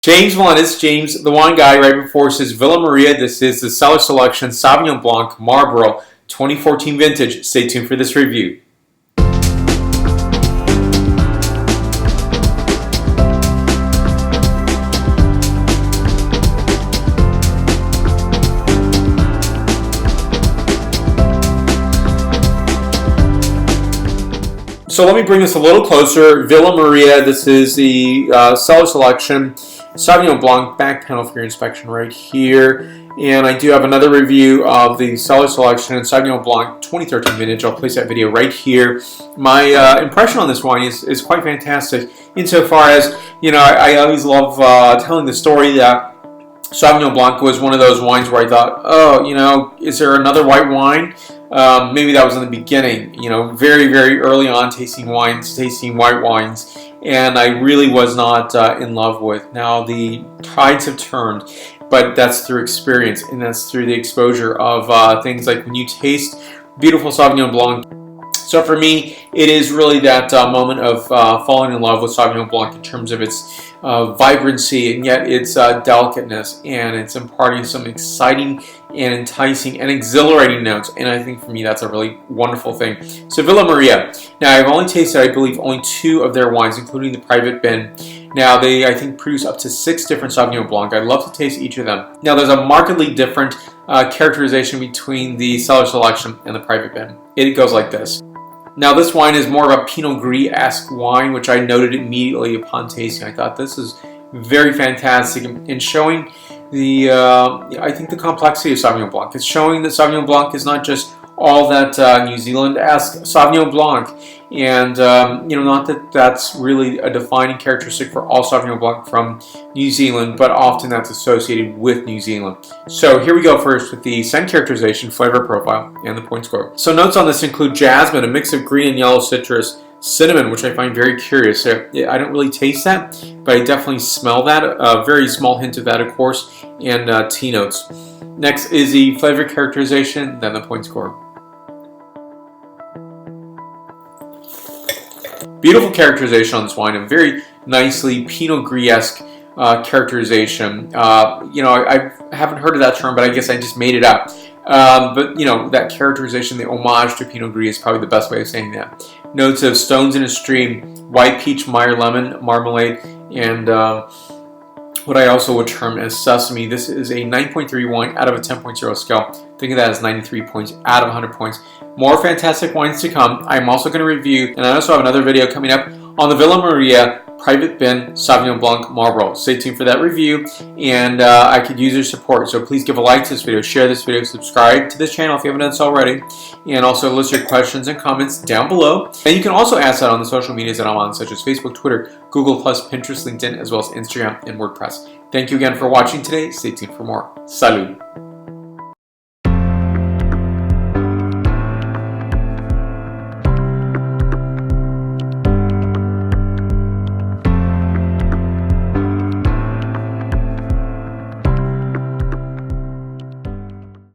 James Valentis, James the wine guy, right before us is Villa Maria. This is the Cellar Selection Sauvignon Blanc Marlborough 2014 vintage. Stay tuned for this review. So let me bring this a little closer. Villa Maria, this is the Cellar Selection Sauvignon Blanc back panel for your inspection right here. And I do have another review of the Cellar Selection Sauvignon Blanc 2013 vintage. I'll place that video right here. My impression on this wine is quite fantastic insofar as, you know, I always love telling the story that Sauvignon Blanc was one of those wines where I thought, oh, you know, is there another white wine? Maybe that was in the beginning, you know, very, very early on tasting wines, tasting white wines, and I really was not in love with. Now the tides have turned, but that's through experience, and that's through the exposure of things like when you taste beautiful Sauvignon Blanc. So for me, it is really that moment of falling in love with Sauvignon Blanc in terms of its vibrancy and yet its delicateness, and it's imparting some exciting and enticing and exhilarating notes, and I think for me that's a really wonderful thing. So Villa Maria, now I've only tasted, I believe, only 2 of their wines, including the private bin. Now they, I think, produce up to 6 different Sauvignon Blanc. I'd love to taste each of them. Now there's a markedly different characterization between the Cellar Selection and the private bin. It goes like this. Now this wine is more of a Pinot Gris-esque wine, which I noted immediately upon tasting. I thought this is very fantastic in showing the, I think, the complexity of Sauvignon Blanc. It's showing that Sauvignon Blanc is not just all that New Zealand-esque Sauvignon Blanc, and you know, not that that's really a defining characteristic for all Sauvignon Blanc from New Zealand, but often that's associated with New Zealand. So here we go first with the scent characterization, flavor profile, and the point score. So notes on this include jasmine, a mix of green and yellow citrus, cinnamon, which I find very curious. I don't really taste that, but I definitely smell that. A very small hint of that, of course, and tea notes. Next is the flavor characterization, then the point score. Beautiful characterization on this wine, a very nicely Pinot Gris-esque characterization. You know, I haven't heard of that term, but I guess I just made it up. But you know, that characterization, the homage to Pinot Gris, is probably the best way of saying that. Notes of stones in a stream, white peach, Meyer lemon, marmalade, and what I also would term as sesame. This is a 9.3 wine out of a 10.0 scale. Think of that as 93 points out of 100 points. More fantastic wines to come. I'm also going to review, and I also have another video coming up on the Villa Maria Private Bin Sauvignon Blanc Marlborough. Stay tuned for that review, and I could use your support. So please give a like to this video, share this video, subscribe to this channel if you haven't done so already, and also list your questions and comments down below. And you can also ask that on the social medias that I'm on, such as Facebook, Twitter, Google+, Pinterest, LinkedIn, as well as Instagram and WordPress. Thank you again for watching today. Stay tuned for more. Salud.